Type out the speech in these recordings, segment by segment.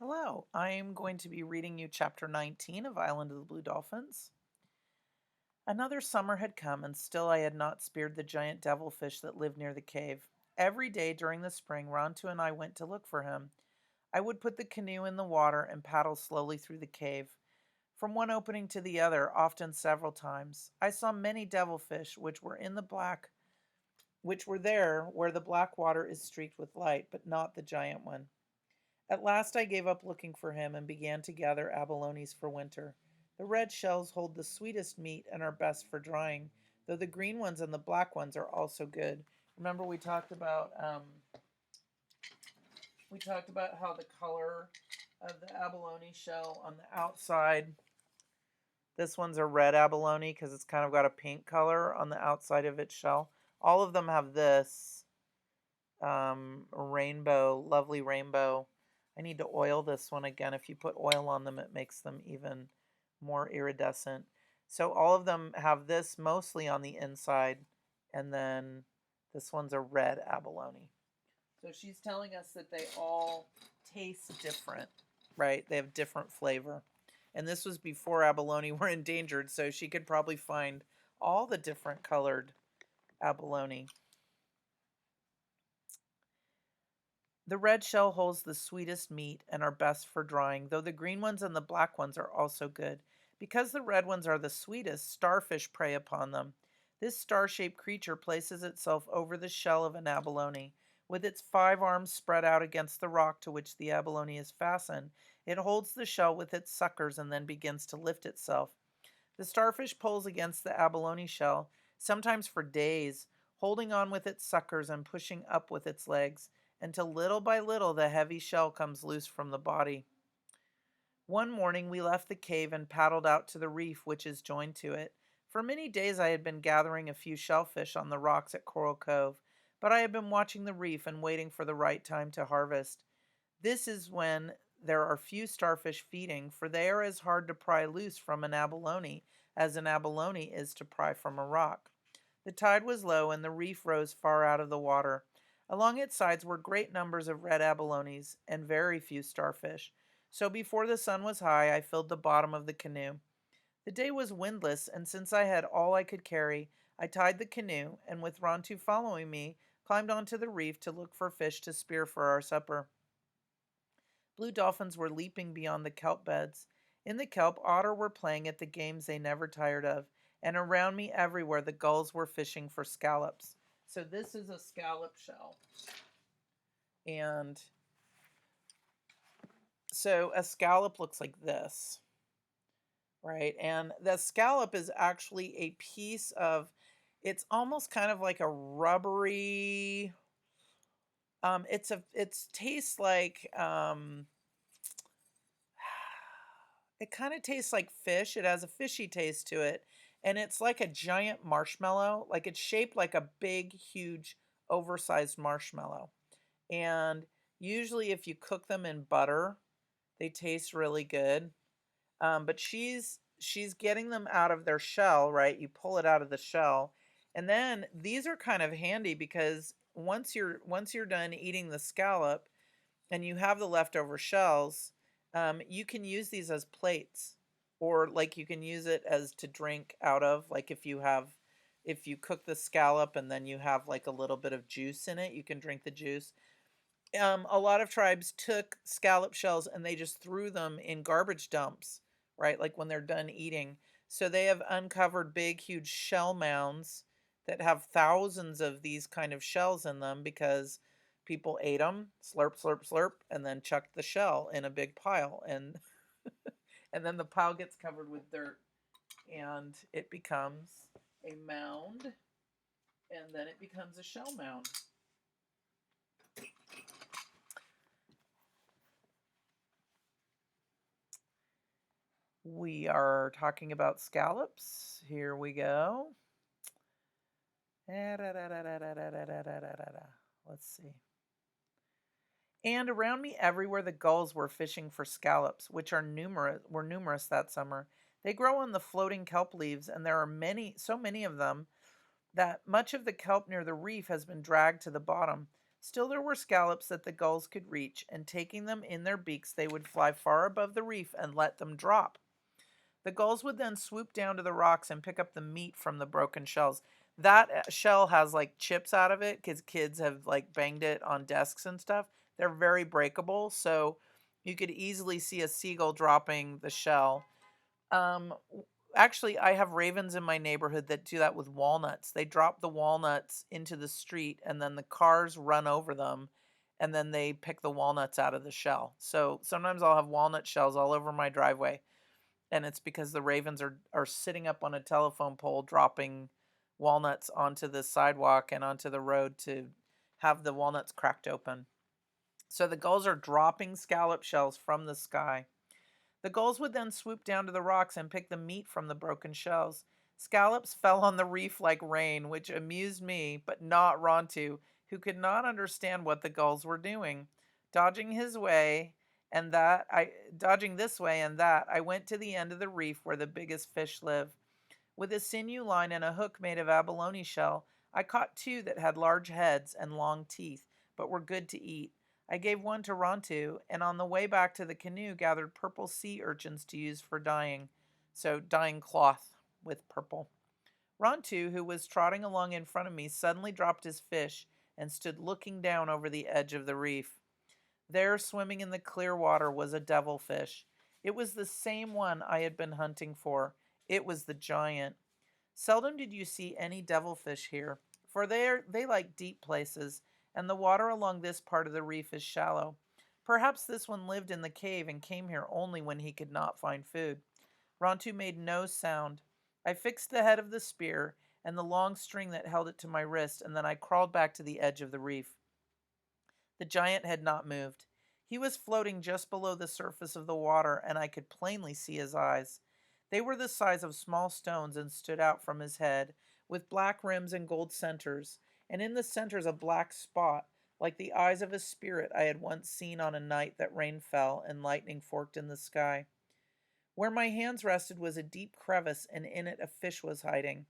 Hello, I'm going to be reading you chapter 19 of Island of the Blue Dolphins. Another summer had come, and still I had not speared the giant devilfish that lived near the cave. Every day during the spring, Rontu and I went to look for him. I would put the canoe in the water and paddle slowly through the cave, from one opening to the other, often several times. I saw many devilfish, which were there where the black water is streaked with light, but not the giant one. At last I gave up looking for him and began to gather abalones for winter. The red shells hold the sweetest meat and are best for drying, though the green ones and the black ones are also good. Remember we talked about how the color of the abalone shell on the outside. This one's a red abalone because it's kind of got a pink color on the outside of its shell. All of them have this lovely rainbow. I need to oil this one again. If you put oil on them, it makes them even more iridescent. So all of them have this mostly on the inside, and then this one's a red abalone. So she's telling us that they all taste different, right? They have different flavor. And this was before abalone were endangered, so she could probably find all the different colored abalone. The red shell holds the sweetest meat and are best for drying, though the green ones and the black ones are also good. Because the red ones are the sweetest, starfish prey upon them. This star-shaped creature places itself over the shell of an abalone. With its 5 arms spread out against the rock to which the abalone is fastened, it holds the shell with its suckers and then begins to lift itself. The starfish pulls against the abalone shell, sometimes for days, holding on with its suckers and pushing up with its legs, until little by little the heavy shell comes loose from the body. One morning we left the cave and paddled out to the reef which is joined to it. For many days I had been gathering a few shellfish on the rocks at Coral Cove, but I had been watching the reef and waiting for the right time to harvest. This is when there are few starfish feeding, for they are as hard to pry loose from an abalone as an abalone is to pry from a rock. The tide was low, and the reef rose far out of the water. Along its sides were great numbers of red abalones, and very few starfish. So before the sun was high, I filled the bottom of the canoe. The day was windless, and since I had all I could carry, I tied the canoe, and with Rontu following me, climbed onto the reef to look for fish to spear for our supper. Blue dolphins were leaping beyond the kelp beds. In the kelp, otter were playing at the games they never tired of, and around me everywhere the gulls were fishing for scallops. So this is a scallop shell. And so a scallop looks like this, right? And the scallop is actually a piece of, it's almost kind of like a rubbery, it tastes like, it kind of tastes like fish. It has a fishy taste to it. And it's like a giant marshmallow. Like it's shaped like a big, huge, oversized marshmallow. And usually, if you cook them in butter, they taste really good. But she's getting them out of their shell, right? You pull it out of the shell. And then these are kind of handy because once you're done eating the scallop, and you have the leftover shells, you can use these as plates, or like you can use it as to drink out of. Like if you cook the scallop and then you have like a little bit of juice in it, you can drink the juice. A lot of tribes took scallop shells and they just threw them in garbage dumps, right? Like when they're done eating. So they have uncovered big, huge shell mounds that have thousands of these kind of shells in them because people ate them, slurp, slurp, slurp, and then chucked the shell in a big pile. And and then the pile gets covered with dirt and it becomes a mound, and then it becomes a shell mound. We are talking about scallops. Here we go. Let's see. And around me everywhere the gulls were fishing for scallops, which were numerous that summer. They grow on the floating kelp leaves, and there are so many of them, that much of the kelp near the reef has been dragged to the bottom. Still, there were scallops that the gulls could reach, and taking them in their beaks, they would fly far above the reef and let them drop. The gulls would then swoop down to the rocks and pick up the meat from the broken shells. That shell has like chips out of it because kids have like banged it on desks and stuff. They're very breakable, so you could easily see a seagull dropping the shell. Actually, I have ravens in my neighborhood that do that with walnuts. They drop the walnuts into the street and then the cars run over them and then they pick the walnuts out of the shell. So sometimes I'll have walnut shells all over my driveway, and it's because the ravens are sitting up on a telephone pole dropping walnuts onto the sidewalk and onto the road to have the walnuts cracked open. So the gulls are dropping scallop shells from the sky. The gulls would then swoop down to the rocks and pick the meat from the broken shells. Scallops fell on the reef like rain, which amused me, but not Rontu, who could not understand what the gulls were doing. Dodging his way dodging this way and that, I went to the end of the reef where the biggest fish live. With a sinew line and a hook made of abalone shell, I caught two that had large heads and long teeth, but were good to eat. I gave one to Rontu, and on the way back to the canoe gathered purple sea urchins to use for dyeing. So dyeing cloth with purple. Rontu, who was trotting along in front of me, suddenly dropped his fish and stood looking down over the edge of the reef. There, swimming in the clear water, was a devilfish. It was the same one I had been hunting for. It was the giant. Seldom did you see any devilfish here, for they like deep places, and the water along this part of the reef is shallow. Perhaps this one lived in the cave and came here only when he could not find food. Rontu made no sound. I fixed the head of the spear and the long string that held it to my wrist, and then I crawled back to the edge of the reef. The giant had not moved. He was floating just below the surface of the water, and I could plainly see his eyes. They were the size of small stones and stood out from his head, with black rims and gold centers, and in the centers a black spot, like the eyes of a spirit I had once seen on a night that rain fell and lightning forked in the sky. Where my hands rested was a deep crevice, and in it a fish was hiding.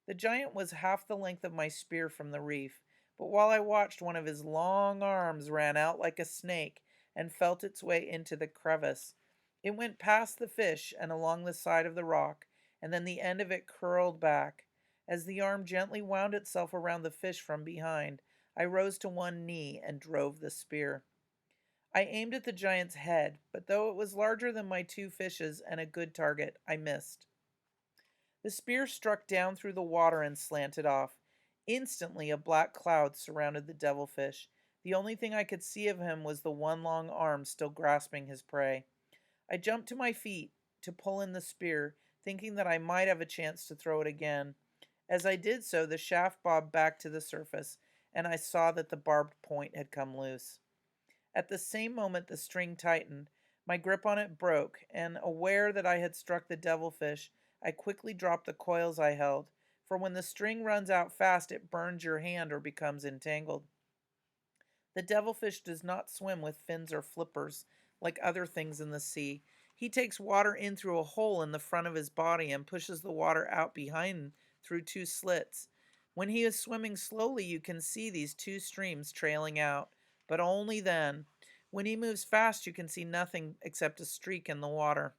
The giant was half the length of my spear from the reef, but while I watched, one of his long arms ran out like a snake and felt its way into the crevice. It went past the fish and along the side of the rock, and then the end of it curled back. As the arm gently wound itself around the fish from behind, I rose to one knee and drove the spear. I aimed at the giant's head, but though it was larger than my two fishes and a good target, I missed. The spear struck down through the water and slanted off. Instantly, a black cloud surrounded the devilfish. The only thing I could see of him was the one long arm still grasping his prey. I jumped to my feet to pull in the spear, thinking that I might have a chance to throw it again. As I did so, the shaft bobbed back to the surface, and I saw that the barbed point had come loose. At the same moment, the string tightened. My grip on it broke, and aware that I had struck the devilfish, I quickly dropped the coils I held, for when the string runs out fast, it burns your hand or becomes entangled. The devilfish does not swim with fins or flippers like other things in the sea. He takes water in through a hole in the front of his body and pushes the water out behind through two slits. When he is swimming slowly, you can see these two streams trailing out, but only then. When he moves fast, you can see nothing except a streak in the water.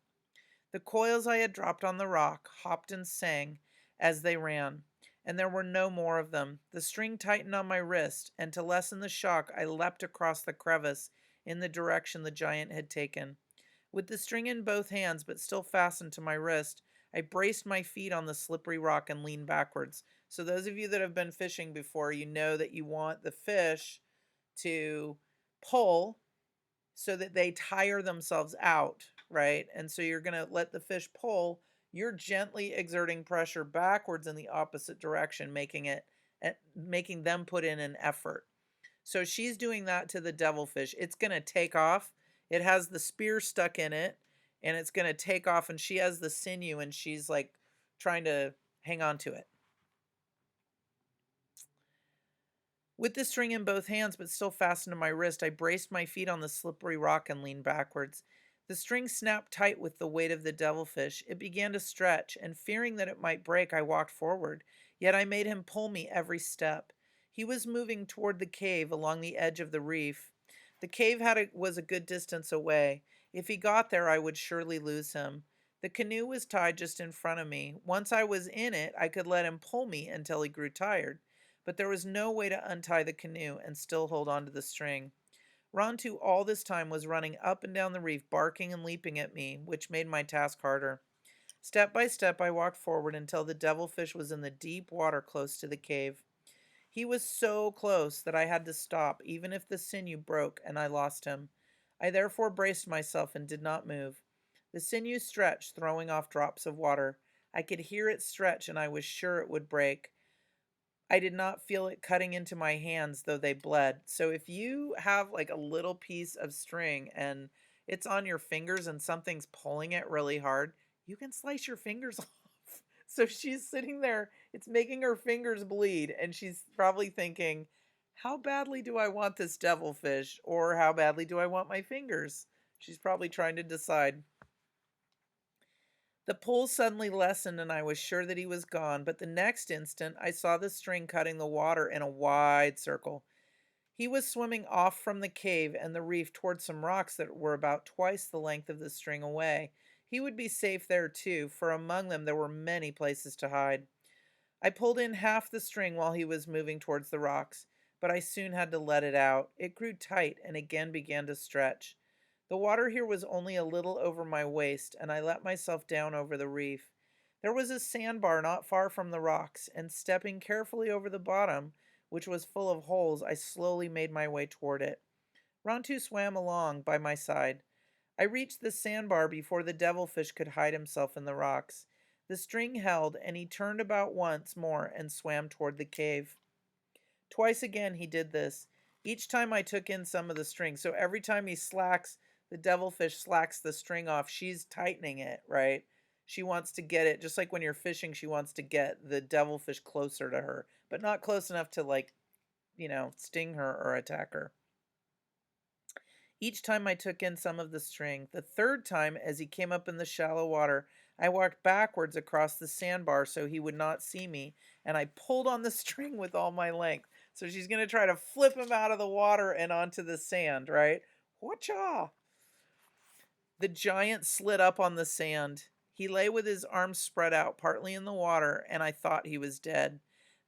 The coils I had dropped on the rock hopped and sang as they ran, and there were no more of them. The string tightened on my wrist, and to lessen the shock, I leapt across the crevice in the direction the giant had taken. With the string in both hands, but still fastened to my wrist, I braced my feet on the slippery rock and leaned backwards. So those of you that have been fishing before, you know that you want the fish to pull so that they tire themselves out, right? And so you're going to let the fish pull. You're gently exerting pressure backwards in the opposite direction, making them put in an effort. So she's doing that to the devilfish. It's going to take off. It has the spear stuck in it, and it's going to take off, and she has the sinew, and she's like trying to hang on to it. With the string in both hands, but still fastened to my wrist, I braced my feet on the slippery rock and leaned backwards. The string snapped tight with the weight of the devilfish. It began to stretch, and fearing that it might break, I walked forward. Yet I made him pull me every step. He was moving toward the cave along the edge of the reef. The cave was a good distance away. If he got there, I would surely lose him. The canoe was tied just in front of me. Once I was in it, I could let him pull me until he grew tired. But there was no way to untie the canoe and still hold on to the string. Rontu all this time was running up and down the reef, barking and leaping at me, which made my task harder. Step by step, I walked forward until the devilfish was in the deep water close to the cave. He was so close that I had to stop, even if the sinew broke and I lost him. I therefore braced myself and did not move. The sinew stretched, throwing off drops of water. I could hear it stretch, and I was sure it would break. I did not feel it cutting into my hands, though they bled. So if you have like a little piece of string and it's on your fingers and something's pulling it really hard, you can slice your fingers off. So she's sitting there, it's making her fingers bleed, and she's probably thinking, how badly do I want this devilfish, or how badly do I want my fingers? She's probably trying to decide. The pull suddenly lessened, and I was sure that he was gone, but the next instant I saw the string cutting the water in a wide circle. He was swimming off from the cave and the reef toward some rocks that were about twice the length of the string away. He would be safe there too, for among them there were many places to hide. I pulled in half the string while he was moving towards the rocks, but I soon had to let it out. It grew tight and again began to stretch. The water here was only a little over my waist, and I let myself down over the reef. There was a sandbar not far from the rocks, and stepping carefully over the bottom, which was full of holes, I slowly made my way toward it. Rontu swam along by my side. I reached the sandbar before the devilfish could hide himself in the rocks. The string held, and he turned about once more and swam toward the cave. Twice again he did this. Each time I took in some of the string. So every time the devilfish slacks the string off, she's tightening it, right? She wants to get it, just like when you're fishing, she wants to get the devilfish closer to her, but not close enough to, like, sting her or attack her. Each time I took in some of the string. The third time, as he came up in the shallow water, I walked backwards across the sandbar so he would not see me, and I pulled on the string with all my length. So she's going to try to flip him out of the water and onto the sand, right? Whatcha? The giant slid up on the sand. He lay with his arms spread out, partly in the water, and I thought he was dead.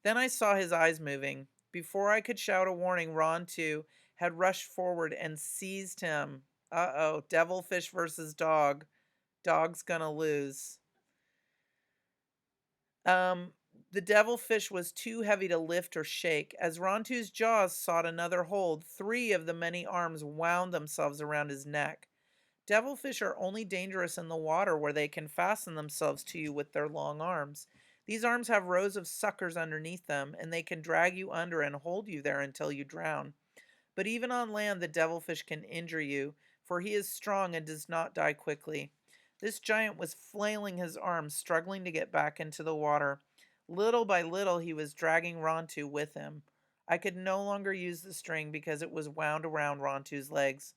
Then I saw his eyes moving. Before I could shout a warning, Ron, too, had rushed forward and seized him. Uh-oh, devilfish versus dog. Dog's gonna lose. Um, the devilfish was too heavy to lift or shake. As Rontu's jaws sought another hold, three of the many arms wound themselves around his neck. Devilfish are only dangerous in the water where they can fasten themselves to you with their long arms. These arms have rows of suckers underneath them, and they can drag you under and hold you there until you drown. But even on land, the devilfish can injure you, for he is strong and does not die quickly. This giant was flailing his arms, struggling to get back into the water. Little by little, he was dragging Rontu with him. I could no longer use the string because it was wound around Rontu's legs.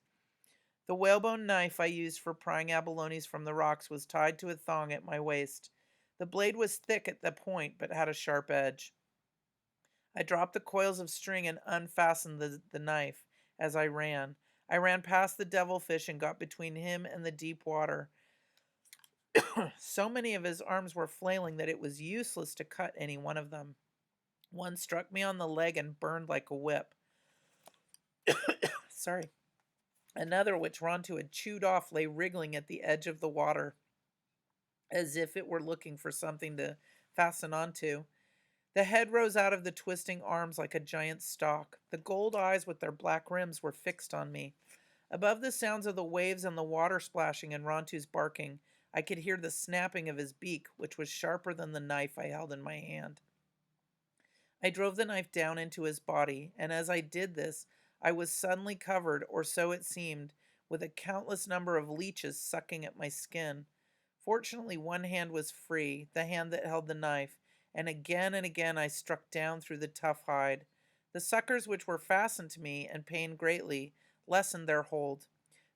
The whalebone knife I used for prying abalones from the rocks was tied to a thong at my waist. The blade was thick at the point, but had a sharp edge. I dropped the coils of string and unfastened the knife as I ran. I ran past the devilfish and got between him and the deep water. So many of his arms were flailing that it was useless to cut any one of them. One struck me on the leg and burned like a whip. Sorry. Another, which Rontu had chewed off, lay wriggling at the edge of the water, as if it were looking for something to fasten onto. The head rose out of the twisting arms like a giant stalk. The gold eyes with their black rims were fixed on me. Above the sounds of the waves and the water splashing and Rontu's barking, I could hear the snapping of his beak, which was sharper than the knife I held in my hand. I drove the knife down into his body, and as I did this, I was suddenly covered, or so it seemed, with a countless number of leeches sucking at my skin. Fortunately, one hand was free, the hand that held the knife, and again I struck down through the tough hide. The suckers which were fastened to me and pained greatly lessened their hold.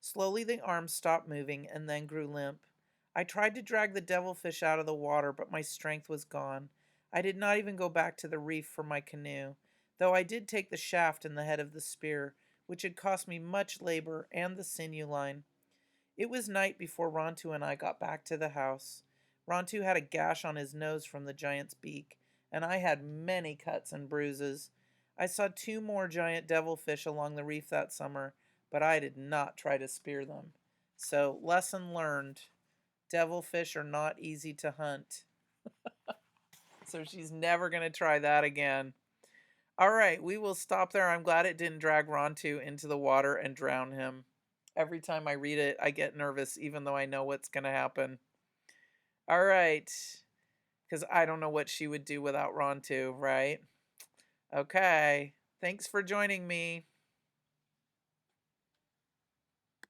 Slowly the arms stopped moving and then grew limp. I tried to drag the devilfish out of the water, but my strength was gone. I did not even go back to the reef for my canoe. though I did take the shaft and the head of the spear, which had cost me much labor, and the sinew line. It was night before Rontu and I got back to the house. Rontu had a gash on his nose from the giant's beak, and I had many cuts and bruises. I saw two more giant devilfish along the reef that summer, but I did not try to spear them. So, lesson learned, devilfish are not easy to hunt. So she's never going to try that again. All right, we will stop there. I'm glad it didn't drag Rontu into the water and drown him. Every time I read it, I get nervous, even though I know what's going to happen. All right, because I don't know what she would do without Rontu, right? Okay, thanks for joining me.